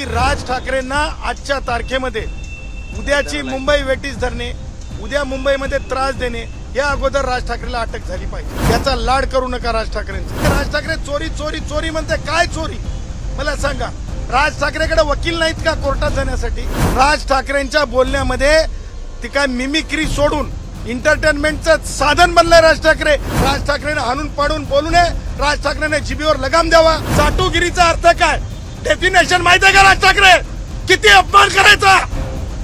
राज ठाकरेंना आजच्या तारखेमध्ये उद्याची मुंबई वेटीस धरणे, उद्या मुंबईमध्ये त्रास देणे, या अगोदर राज ठाकरेला अटक झाली पाहिजे। याचा लाड करू नका राज ठाकरेंचा। राज ठाकरे चोरी चोरी चोरी म्हणते, काय चोरी मला सांगा? राज ठाकरेकडे वकील नाहीत का कोर्टात जाण्यासाठी? राज ठाकरेंच्या बोलण्यामध्ये ती काय मिमिक्री सोडून एंटरटेनमेंटचं साधन बनलंय राज ठाकरे। राज ठाकरेने हाणून पाडून बोलू नये, राज ठाकरेने जिभेवर लगाम द्यावा। चाटुगिरीचा अर्थ काय, डेफिनेशन माहिती आहे का राज ठाकरे? किती अपमान करायचा,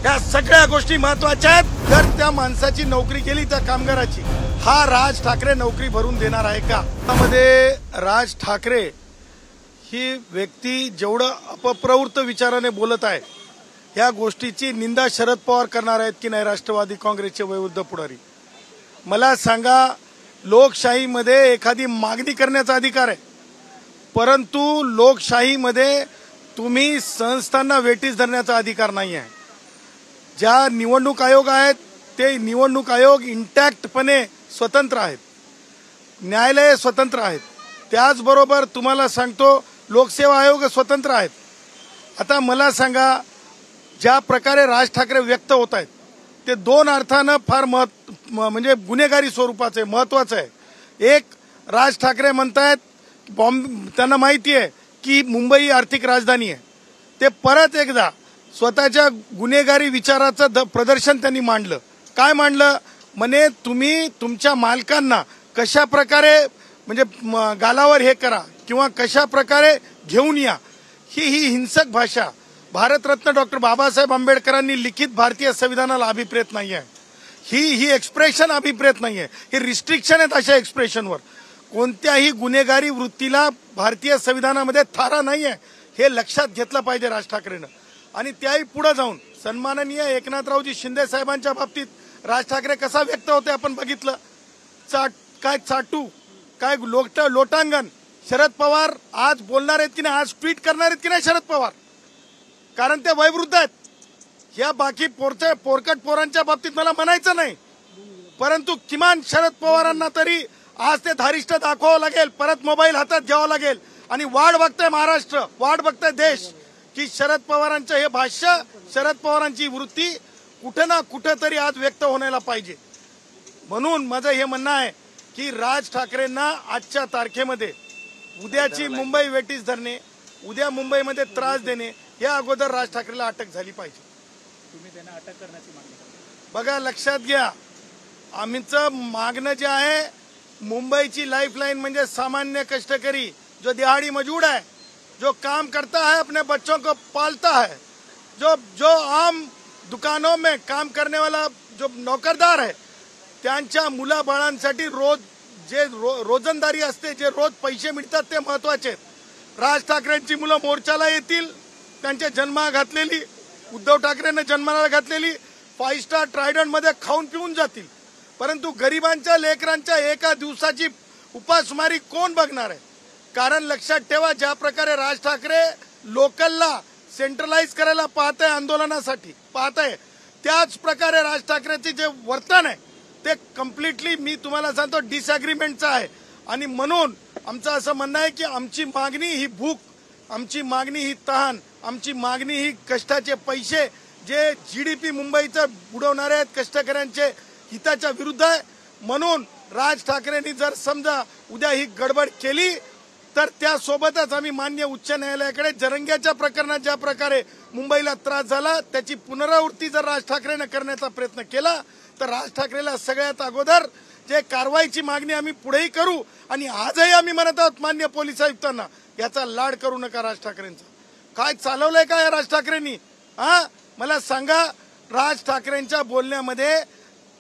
या सगळ्या गोष्टी महत्वाच्या आहेत। जर त्या माणसाची नोकरी केली, त्या कामगाराची, हा राज ठाकरे नोकरी भरून देणार आहे का? त्यामध्ये राज ठाकरे ही व्यक्ती जेवढं अपप्रवृत्त विचाराने बोलत आहे, या गोष्टीची निंदा शरद पवार करणार आहेत की नाही राष्ट्रवादी काँग्रेसचे वयोवृद्ध पुढारी? मला सांगा, लोकशाहीमध्ये एखादी मागणी करण्याचा अधिकार आहे, परंतु लोकशाहीमध्ये तुम्ही संस्थांना वेटीस धरण्याचा अधिकार नाही आहे। ज्या निवडणूक आयोग आहेत ते निवडणूक आयोग इंटॅक्टपणे स्वतंत्र आहेत, न्यायालय स्वतंत्र आहेत, त्याचबरोबर तुम्हाला सांगतो लोकसेवा आयोग स्वतंत्र आहेत। आता मला सांगा, ज्या प्रकारे राज ठाकरे व्यक्त होत आहेत ते दोन अर्थानं फार म्हणजे गुन्हेगारी स्वरूपाचे महत्वाचं आहे। एक, राज ठाकरे म्हणतायत त्यांना माहिती आहे की मुंबई आर्थिक राजधानी आहे, ते परत एकदा स्वतःच्या गुन्हेगारी विचाराचं प्रदर्शन त्यांनी मांडलं। काय मांडलं म्हणे, तुम्ही तुमच्या मालकांना कशा प्रकारे म्हणजे गालावर हे करा किंवा कशा प्रकारे घेऊन या, ही हिंसक भाषा भारतरत्न डॉक्टर बाबासाहेब आंबेडकरांनी लिखित भारतीय संविधानाला अभिप्रेत नाही आहे। ही एक्सप्रेशन अभिप्रेत नाही आहे, ही रिस्ट्रिक्शन आहेत अशा एक्सप्रेशनवर। कोणत्याही गुन्हेगारी वृत्तीला भारतीय संविधानामध्ये थारा नाही आहे, हे लक्षात घेतलं पाहिजे राज ठाकरेनं। आणि त्याही पुढे जाऊन सन्माननीय एकनाथरावजी शिंदे साहेबांच्या बाबतीत राज ठाकरे कसा व्यक्त होते आपण बघितलं। काय चाटू, काय लोटांगण। शरद पवार आज बोलणार आहेत की नाही, आज ट्विट करणार आहेत की नाही शरद पवार? कारण ते वयोवृद्ध आहेत। या बाकी पोरकट पोरांच्या बाबतीत मला म्हणायचं नाही, परंतु किमान शरद पवारांना तरी आज ते धारिष्ठ दाखवावं लागेल, परत मोबाईल हातात घ्यावा लागेल। आणि वाट बघतंय महाराष्ट्र, वाट बघतंय देश की शरद पवारांचं हे भाष्य, शरद पवारांची वृत्ती कुठे ना कुठे तरी आज व्यक्त होण्याला पाहिजे। म्हणून माझं हे म्हणणं आहे की राज ठाकरेंना आजच्या तारखेमध्ये उद्याची मुंबई वेटीस धरणे, उद्या मुंबईमध्ये त्रास देणे, या अगोदर राज ठाकरेला अटक झाली पाहिजे। तुम्ही त्यांना अटक करण्याची मागणी करता? बघा, लक्षात घ्या, आमचं मागणं जे आहे, मुंबईची लाइफलाइन म्हणजे सामान्य कष्टकरी जो दिहाड़ी मजदूर है, जो काम करता है, अपने बच्चों को पालता है, जो आम दुकानों में काम करने वाला जो नौकरदार है, त्यांच्या मुलाबाळांसाठी रोज जे रोजंदारी असते, जे रोज पैसे मिळतात ते महत्वाचे आहेत। राज ठाकरेंची मुलं मोर्चाला येतील, त्यांच्या जन्माला घातलेली, उद्धव ठाकरेंना जन्माला घातलेली 5 स्टार ट्रायडंट मध्ये खाऊन पिऊन जातील, परंतु गरिबांच्या लेकरांच्या एका दिवसाची उपासमारी कोण बघणार आहे? कारण लक्षात ठेवा, ज्या प्रकारे राज ठाकरे लोकलला सेंट्रलाइज करायला पाहत आहे, आंदोलनासाठी पाहत आहे, त्याच प्रकारे राज ठाकरेचे जे वर्तन आहे ते कम्प्लिटली मी तुम्हाला सांगतो डिसएग्रीमेंटचं आहे। आणि म्हणून आमचं असं म्हणणं आहे की आमची मागणी ही भूक, आमची मागणी ही तहान, आमची मागणी ही कष्टाचे पैसे जे जीडीपी मुंबईचं बुडवणारे आहेत, कष्टकऱ्यांचे हिताच्या विरुद्ध आहे। म्हणून राज ठाकरेंनी जर समजा उद्या ही गडबड केली तर त्यासोबतच आम्ही मान्य उच्च न्यायालयाकडे जरंग्याच्या प्रकरणात ज्या प्रकारे मुंबईला त्रास झाला त्याची पुनरावृत्ती जर राज ठाकरेंना करण्याचा प्रयत्न केला तर राज ठाकरेला सगळ्यात अगोदर जे कारवाईची मागणी आम्ही पुढेही करू। आणि आजही आम्ही म्हणत आहोत मान्य पोलीस आयुक्तांना, याचा लाड करू नका राज ठाकरेंचा। काय चालवलंय का या राज ठाकरेंनी? मला सांगा, राज ठाकरेंच्या बोलण्यामध्ये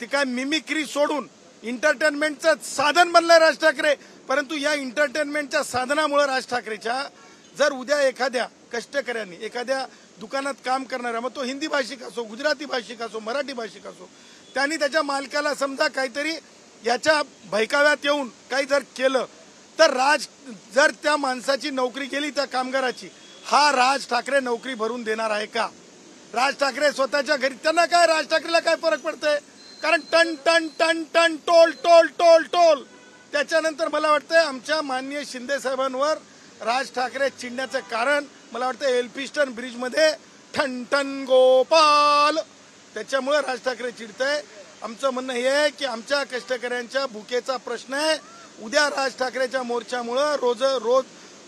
ती काय मिमिक्री सोडून एंटरटेनमेंटचं साधन बनलंय राज ठाकरे, परंतु या एंटरटेनमेंटच्या साधनामुळे राज ठाकरेच्या जर उद्या एखाद्या कष्टकऱ्यांनी एखाद्या दुकानात काम करणारा, मग तो हिंदी भाषिक असो, गुजराती भाषिक असो, मराठी भाषिक असो, त्यांनी त्याच्या मालकाला समजा काहीतरी याच्या भैकाव्यात येऊन काही जर केलं तर जर त्या माणसाची नोकरी गेली, त्या कामगाराची, हा राज ठाकरे नोकरी भरून देणार आहे का? राज ठाकरे स्वतःच्या घरी, त्यांना काय, राज ठाकरेला काय फरक पडतंय? कारण ton ton ton ton toll toll toll toll. त्याच्यानंतर मला वाटतंय आमच्या माननीय शिंदे साहेबांवर राज ठाकरे चिडण्याचं कारण मला वाटतं एल्फिस्टन ब्रिजमध्ये ठणठण गोपाल, त्याच्यामुळे राज ठाकरे चिडतंय. आमचं म्हणणं हे आहे की आमच्या कष्टकऱ्यांच्या भुकेचा प्रश्न आहे. उद्या राज ठाकरेच्या मोर्चामुळं रोज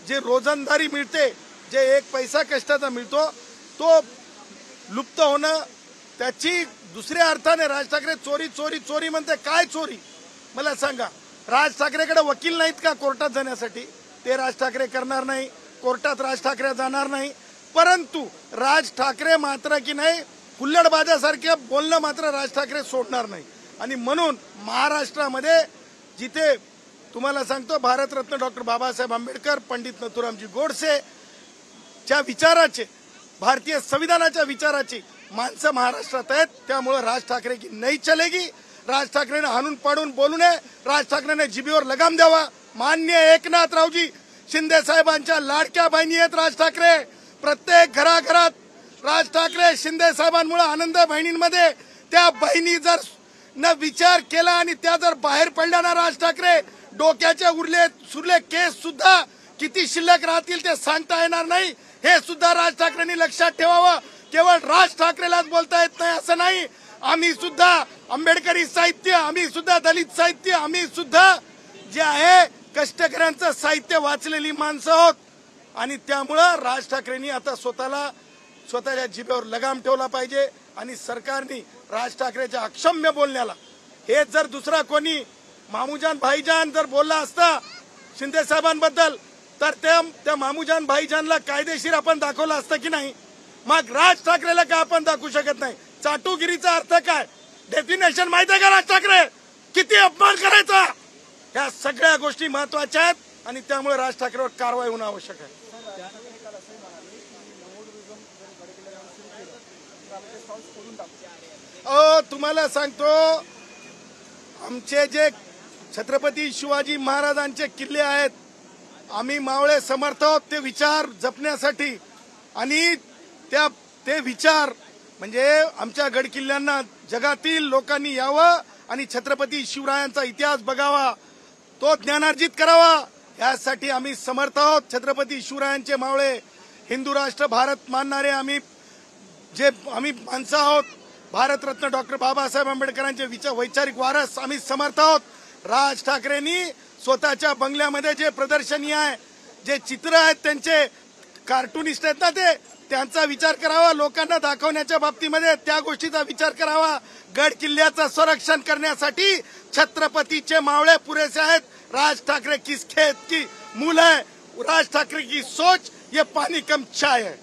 जे रोजंदारी मिळते, जे एक पैसा कष्टाचा मिळतो तो लुप्त होणं, त्याची दुसऱ्या अर्थाने राज ठाकरे चोरी चोरी चोरी म्हणते. काय चोरी मला सांगा? राज ठाकरेकडे वकील नाहीत का कोर्टात जाण्यासाठी? ते राज ठाकरे करणार नाही, कोर्टात राज ठाकरे जाणार नाही. परंतु राज ठाकरे मात्र की नाही हुल्लडबाजासारखे बोलणं मात्र राज ठाकरे सोडणार नाही. आणि म्हणून महाराष्ट्रामध्ये जिथे तुम्हाला सांगतो भारतरत्न डॉक्टर बाबासाहेब आंबेडकर, पंडित नथुरामजी गोडसे च्या विचाराचे, भारतीय संविधानाच्या विचाराची माणसं महाराष्ट्रात आहेत. त्यामुळे राज ठाकरे की नाही चलेगी. राज ठाकरेने हाणून पाडून बोलू नये. राज ठाकरेने जिभेवर लगाम द्यावा. मान्य एकनाथरावजी शिंदे साहेबांच्या लाडक्या बहिणी आहेत राज ठाकरे. प्रत्येक घराघरात राज ठाकरे शिंदे साहेबांमुळे आनंद बहिणींमध्ये त्या बहिणी जर न विचार केला आणि त्या जर बाहेर पडल्या ना, राज ठाकरे डोक्याचे उरले सुरले केस सुद्धा किती शिल्लक राहतील ते सांगता येणार नाही. हे सुद्धा राज ठाकरेंनी लक्षात ठेवावं. केवळ राज ठाकरेलाच बोलता येत नाही असं नाही. आम्ही सुद्धा आंबेडकरी साहित्य, आम्ही सुद्धा दलित साहित्य, आम्ही सुद्धा जे आहे कष्टकऱ्यांचं साहित्य वाचलेली माणसं आहोत. आणि त्यामुळं राज ठाकरेंनी आता स्वतःच्या जिभेवर लगाम ठेवला पाहिजे. आणि सरकारने राज ठाकरेच्या अक्षम्य बोलण्याला, हे जर दुसरा कोणी मामूजान भाईजान जर बोलला असता शिंदे साहेबांबद्दल, तर त्या मामूजान भाईजानला कायदेशीर आपण दाखवलं असतं की नाही? मग राज ठाकरेला का आपण दाखवू शकत नाही? चाटुगिरीचा अर्थ काय, डेफिनेशन माहिती आहे का राज ठाकरे? किती अपमान करायचा? या सगळ्या गोष्टी महत्वाच्या आहेत आणि त्यामुळे राज ठाकरेवर कारवाई होणं आवश्यक आहे. तुम्हाला सांगतो, आमचे जे छत्रपती शिवाजी महाराजांचे किल्ले आहेत, आम्ही मावळे समर्थ आहोत ते विचार जपण्यासाठी. आणि ते विचार म्हणजे आमच्या गड किल्ल्यांना जगातील लोकांनी यावं आणि छत्रपती शिवरायांचा इतिहास बघावा, तो ज्ञानार्जित करावा, यासाठी आम्ही समर्थ आहोत. छत्रपती शिवरायांचे मावळे, हिंदू राष्ट्र भारत मानणारे आम्ही माणसं आहोत. भारतरत्न डॉक्टर बाबासाहेब आंबेडकरांचे वैचारिक वारस आम्ही समर्थ आहोत. राज ठाकरेंनी स्वतःच्या बंगल्यामध्ये जे प्रदर्शनी आहे, जे चित्र आहेत, त्यांचे कार्टुनिस्ट आहेत ना, त्यांचा विचार करावा. लोकांना दाखवण्याच्या बाबतीमध्ये त्या गोष्टीचा विचार करावा. गड किल्ल्याचं संरक्षण करण्यासाठी छत्रपतीचे मावळे पुरेसे आहेत. राज ठाकरे किस खेत की मूल है, राज ठाकरे की सोच ये पानी कम चाय है.